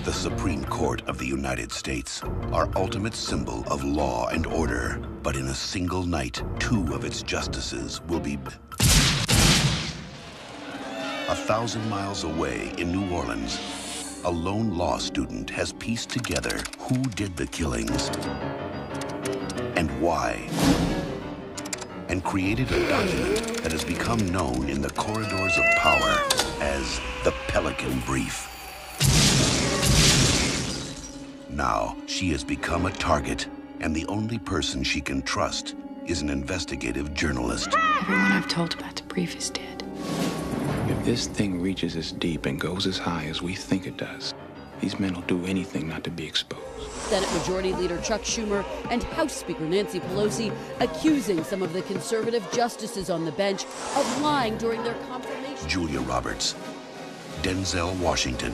The Supreme Court of the United States, our ultimate symbol of law and order. But in a single night, 2 of its justices will be 1,000 miles away in New Orleans. A lone law student has pieced together who did the killings and why, and created a document that has become known in the corridors of power as the Pelican Brief. Now, she has become a target, and the only person she can trust is an investigative journalist. Everyone I've told about the brief is dead. If this thing reaches as deep and goes as high as we think it does, these men will do anything not to be exposed. Senate Majority Leader Chuck Schumer and House Speaker Nancy Pelosi accusing some of the conservative justices on the bench of lying during their confirmation. Julia Roberts, Denzel Washington,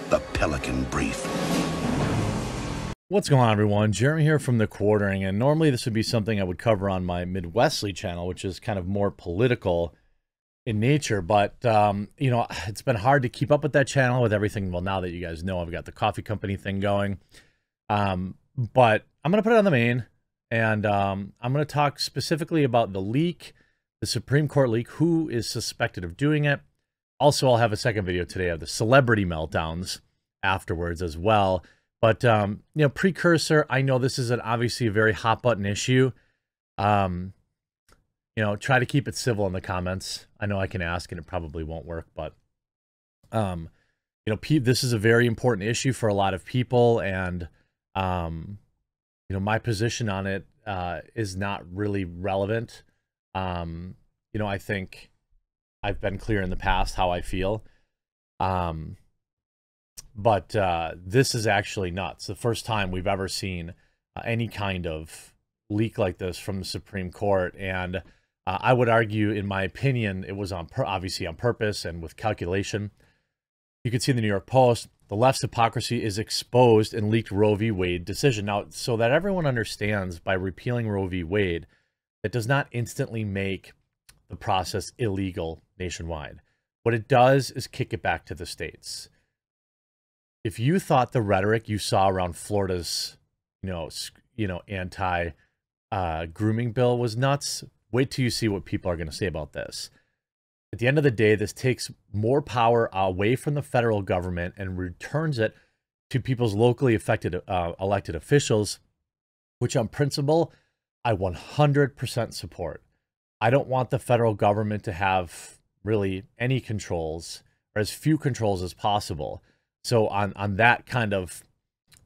the Pelican Brief. What's going on, everyone? Jeremy here from The Quartering, and normally this would be something I would cover on my Midwestly channel, which is kind of more political in nature, but you know, it's been hard to keep up with that channel with everything. Well, now that you guys know I've got the coffee company thing going, but I'm gonna put it on the main, and I'm gonna talk specifically about the leak, the Supreme Court leak, who is suspected of doing it. Also, I'll have a second video today of the celebrity meltdowns afterwards as well. But you know, precursor, I know this is obviously a very hot button issue. You know, try to keep it civil in the comments. I know I can ask and it probably won't work, but you know, this is a very important issue for a lot of people, and you know, my position on it is not really relevant. You know, I think I've been clear in the past how I feel. But this is actually nuts. The first time we've ever seen any kind of leak like this from the Supreme Court, and I would argue, in my opinion, it was obviously on purpose and with calculation. You can see in the New York Post, the left's hypocrisy is exposed in leaked Roe v. Wade decision. Now, so that everyone understands, by repealing Roe v. Wade, it does not instantly make the process illegal nationwide. What it does is kick it back to the states. If you thought the rhetoric you saw around Florida's, you know, anti-grooming bill was nuts, wait till you see what people are going to say about this. At the end of the day, this takes more power away from the federal government and returns it to people's locally affected elected officials, which on principle, I 100% support. I don't want the federal government to have really any controls, or as few controls as possible. So on that kind of,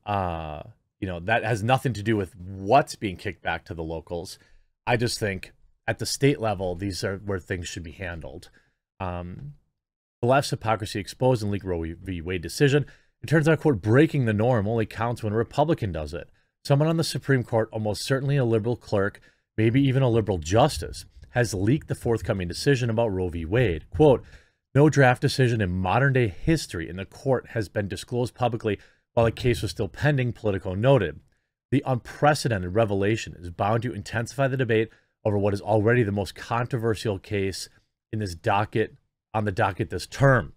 you know, that has nothing to do with what's being kicked back to the locals. I just think at the state level, these are where things should be handled. The left's hypocrisy exposed in leaked Roe v. Wade decision. It turns out, quote, breaking the norm only counts when a Republican does it. Someone on the Supreme Court, almost certainly a liberal clerk, maybe even a liberal justice, has leaked the forthcoming decision about Roe v. Wade. Quote, no draft decision in modern-day history in the court has been disclosed publicly while the case was still pending, Politico noted. The unprecedented revelation is bound to intensify the debate over what is already the most controversial case in this docket, on the docket this term.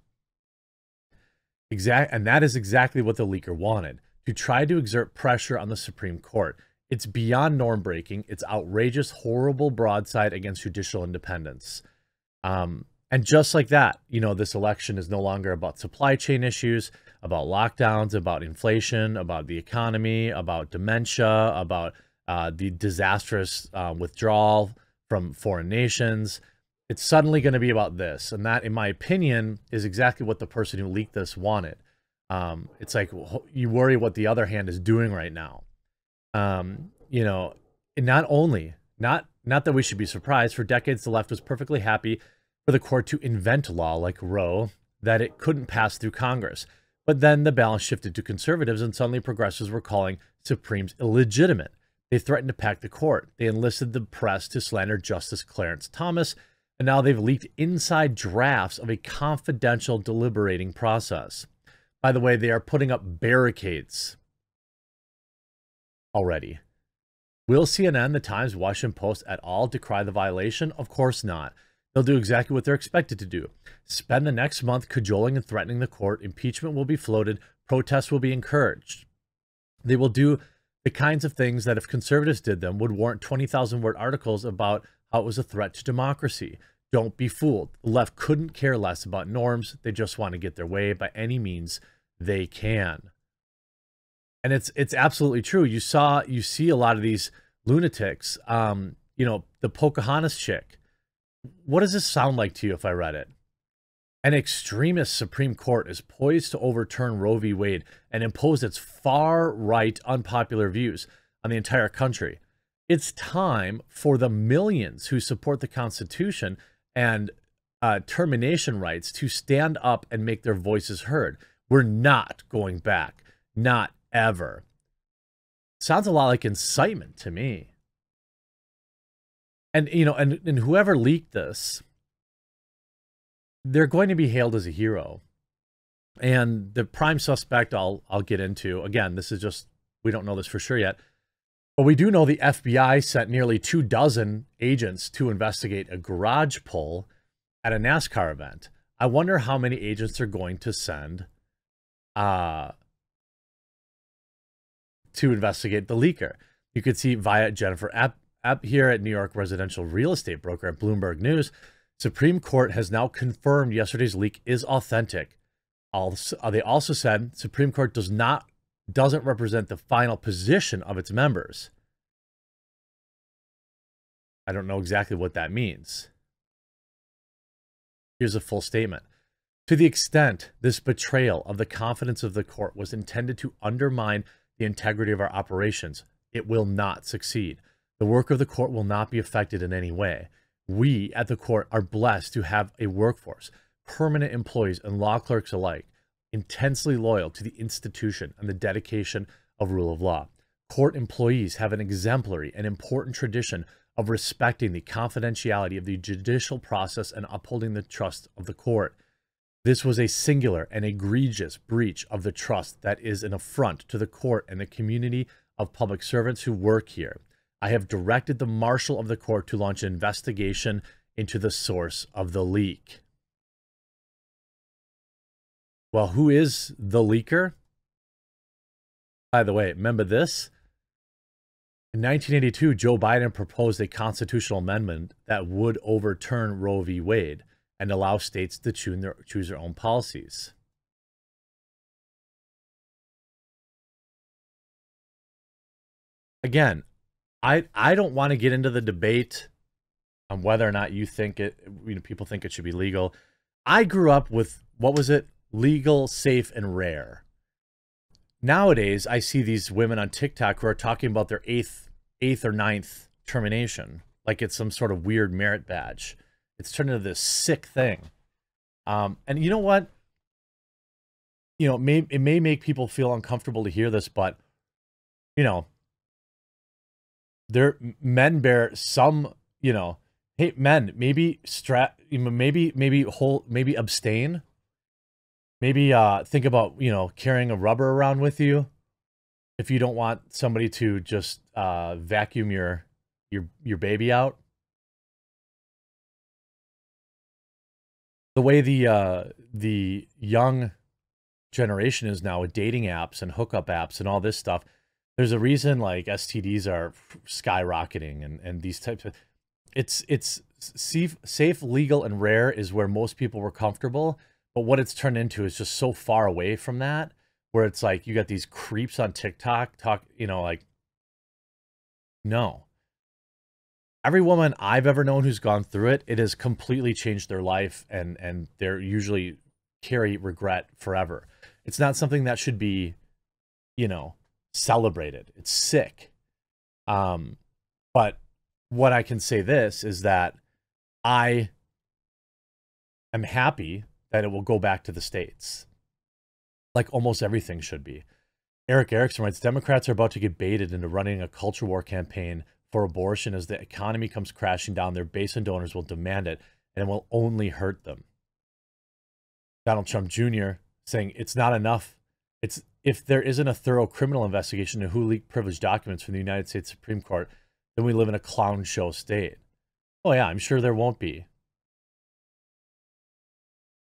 And that is exactly what the leaker wanted, to try to exert pressure on the Supreme Court. It's beyond norm-breaking. It's outrageous, horrible broadside against judicial independence. And just like that, you know, this election is no longer about supply chain issues, about lockdowns, about inflation, about the economy, about dementia, about the disastrous withdrawal from foreign nations. It's suddenly going to be about this. And that, in my opinion, is exactly what the person who leaked this wanted. It's like, you worry what the other hand is doing right now. You know, and not that we should be surprised. For decades, the left was perfectly happy for the court to invent law like Roe that it couldn't pass through Congress. But then the balance shifted to conservatives, and suddenly progressives were calling Supremes illegitimate. They threatened to pack the court. They enlisted the press to slander Justice Clarence Thomas, and now they've leaked inside drafts of a confidential deliberating process. By the way, they are putting up barricades already. Will CNN, The Times, Washington Post at all decry the violation? Of course not. They'll do exactly what they're expected to do. Spend the next month cajoling and threatening the court. Impeachment will be floated. Protests will be encouraged. They will do the kinds of things that if conservatives did them would warrant 20,000-word articles about how it was a threat to democracy. Don't be fooled. The left couldn't care less about norms. They just want to get their way by any means they can. And it's absolutely true. You see a lot of these lunatics. You know, the Pocahontas chick. What does this sound like to you if I read it? An extremist Supreme Court is poised to overturn Roe v. Wade and impose its far-right unpopular views on the entire country. It's time for the millions who support the Constitution and termination rights to stand up and make their voices heard. We're not going back. Not ever. Sounds a lot like incitement to me. And, you know, and whoever leaked this, they're going to be hailed as a hero. And the prime suspect I'll get into, again, this is just, we don't know this for sure yet, but we do know the FBI sent nearly 24 agents to investigate a garage pull at a NASCAR event. I wonder how many agents are going to send to investigate the leaker. You could see via Jennifer App here at New York residential real estate broker at Bloomberg News. Supreme Court has now confirmed yesterday's leak is authentic. They also said Supreme Court doesn't represent the final position of its members. I don't know exactly what that means. Here's a full statement. To the extent this betrayal of the confidence of the court was intended to undermine the integrity of our operations, it will not succeed. The work of the court will not be affected in any way. We at the court are blessed to have a workforce, permanent employees and law clerks alike, intensely loyal to the institution and the dedication of rule of law. Court employees have an exemplary and important tradition of respecting the confidentiality of the judicial process and upholding the trust of the court. This was a singular and egregious breach of the trust that is an affront to the court and the community of public servants who work here. I have directed the marshal of the court to launch an investigation into the source of the leak. Well, who is the leaker? By the way, remember this? In 1982, Joe Biden proposed a constitutional amendment that would overturn Roe v. Wade and allow states to choose their own policies. Again, I don't want to get into the debate on whether or not you think it, people think it should be legal. I grew up with, what was it? Legal, safe, and rare. Nowadays, I see these women on TikTok who are talking about their eighth or ninth termination, like it's some sort of weird merit badge. It's turned into this sick thing. And you know what? You know, it may make people feel uncomfortable to hear this, but, you know, men bear some, you know, hey, men, maybe abstain. Maybe think about, you know, carrying a rubber around with you if you don't want somebody to just vacuum your baby out. The way the young generation is now with dating apps and hookup apps and all this stuff, there's a reason like STDs are skyrocketing and these types of, it's safe, legal, and rare is where most people were comfortable. But what it's turned into is just so far away from that, where it's like you got these creeps on TikTok you know, like, no. Every woman I've ever known who's gone through it, it has completely changed their life, and they're usually carry regret forever. It's not something that should be, you know, celebrated. It's sick. But what I can say this is that I am happy that it will go back to the states, like almost everything should be. Eric Erickson writes, Democrats are about to get baited into running a culture war campaign for abortion as the economy comes crashing down. Their base and donors will demand it, and it will only hurt them. Donald Trump Jr. saying it's not enough. If there isn't a thorough criminal investigation into who leaked privileged documents from the United States Supreme Court, then we live in a clown show state. Oh yeah, I'm sure there won't be.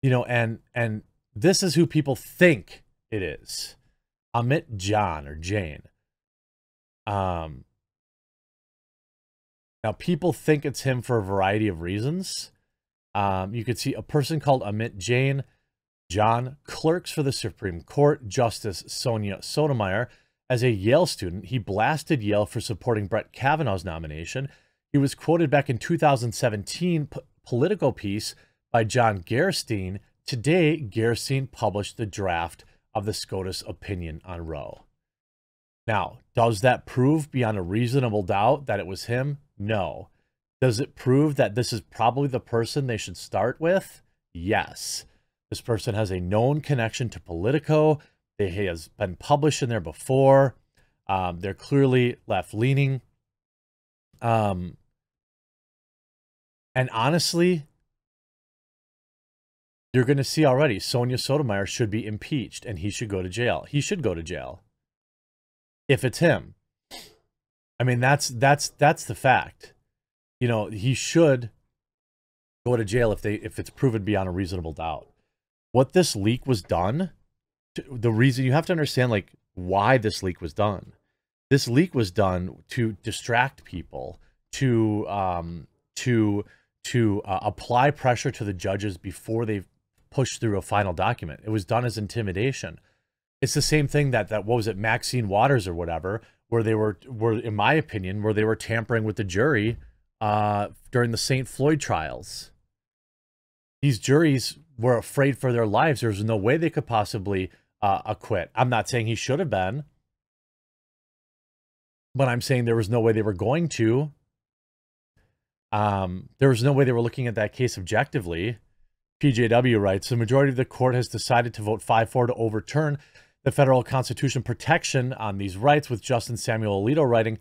You know, and this is who people think it is. Amit John or Jane. Now people think it's him for a variety of reasons. You could see a person called Amit John clerks for the Supreme Court, Justice Sonia Sotomayor. As a Yale student, he blasted Yale for supporting Brett Kavanaugh's nomination. He was quoted back in 2017 Politico piece by John Gerstein. Today, Gerstein published the draft of the SCOTUS opinion on Roe. Now, does that prove beyond a reasonable doubt that it was him? No. Does it prove that this is probably the person they should start with? Yes. This person has a known connection to Politico. He has been published in there before. They're clearly left-leaning. And honestly, you're going to see already, Sonia Sotomayor should be impeached and he should go to jail. He should go to jail. If it's him. I mean, that's the fact. You know, he should go to jail if it's proven beyond a reasonable doubt. What this leak was done, the reason you have to understand, like, why this leak was done. This leak was done to distract people, to apply pressure to the judges before they push through a final document. It was done as intimidation. It's the same thing that what was it, Maxine Waters or whatever, where they were in my opinion, where they were tampering with the jury during the St. Floyd trials. These juries were afraid for their lives. There was no way they could possibly acquit. I'm not saying he should have been, but I'm saying there was no way they were going to. There was no way they were looking at that case objectively. PJW writes, the majority of the court has decided to vote 5-4 to overturn the federal constitution protection on these rights, with Justice Samuel Alito writing,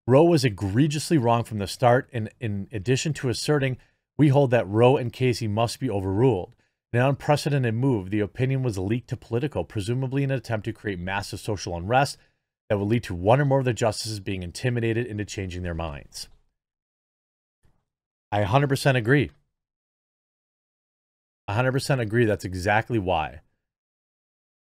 Roe was egregiously wrong from the start. And in addition to asserting, we hold that Roe and Casey must be overruled. In an unprecedented move, the opinion was leaked to Politico, presumably in an attempt to create massive social unrest that would lead to one or more of the justices being intimidated into changing their minds. I 100% agree. 100% agree. That's exactly why.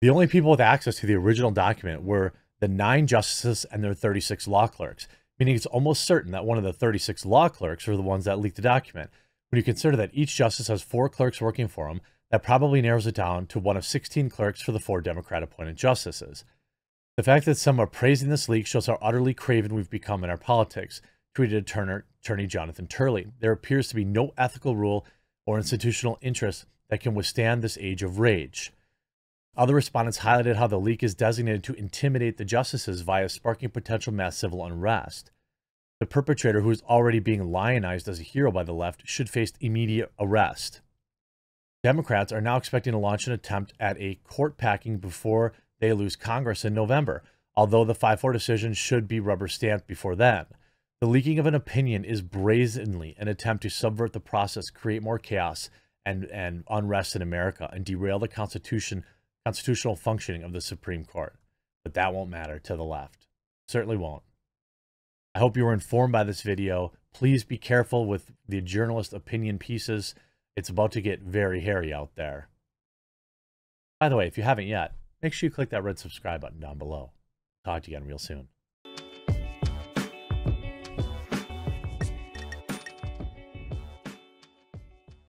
The only people with access to the original document were the 9 justices and their 36 law clerks, meaning it's almost certain that one of the 36 law clerks are the ones that leaked the document. When you consider that each justice has 4 clerks working for him, that probably narrows it down to one of 16 clerks for the 4 Democrat-appointed justices. The fact that some are praising this leak shows how utterly craven we've become in our politics, tweeted Attorney Jonathan Turley. There appears to be no ethical rule or institutional interest that can withstand this age of rage. Other respondents highlighted how the leak is designated to intimidate the justices via sparking potential mass civil unrest. The perpetrator, who is already being lionized as a hero by the left, should face immediate arrest. Democrats are now expecting to launch an attempt at a court packing before they lose Congress in November, although the 5-4 decision should be rubber-stamped before then. The leaking of an opinion is brazenly an attempt to subvert the process, create more chaos and unrest in America, and derail the constitutional functioning of the Supreme Court. But that won't matter to the left. Certainly won't. I hope you were informed by this video. Please be careful with the journalist opinion pieces. It's about to get very hairy out there. By the way, if you haven't yet, make sure you click that red subscribe button down below. Talk to you again real soon.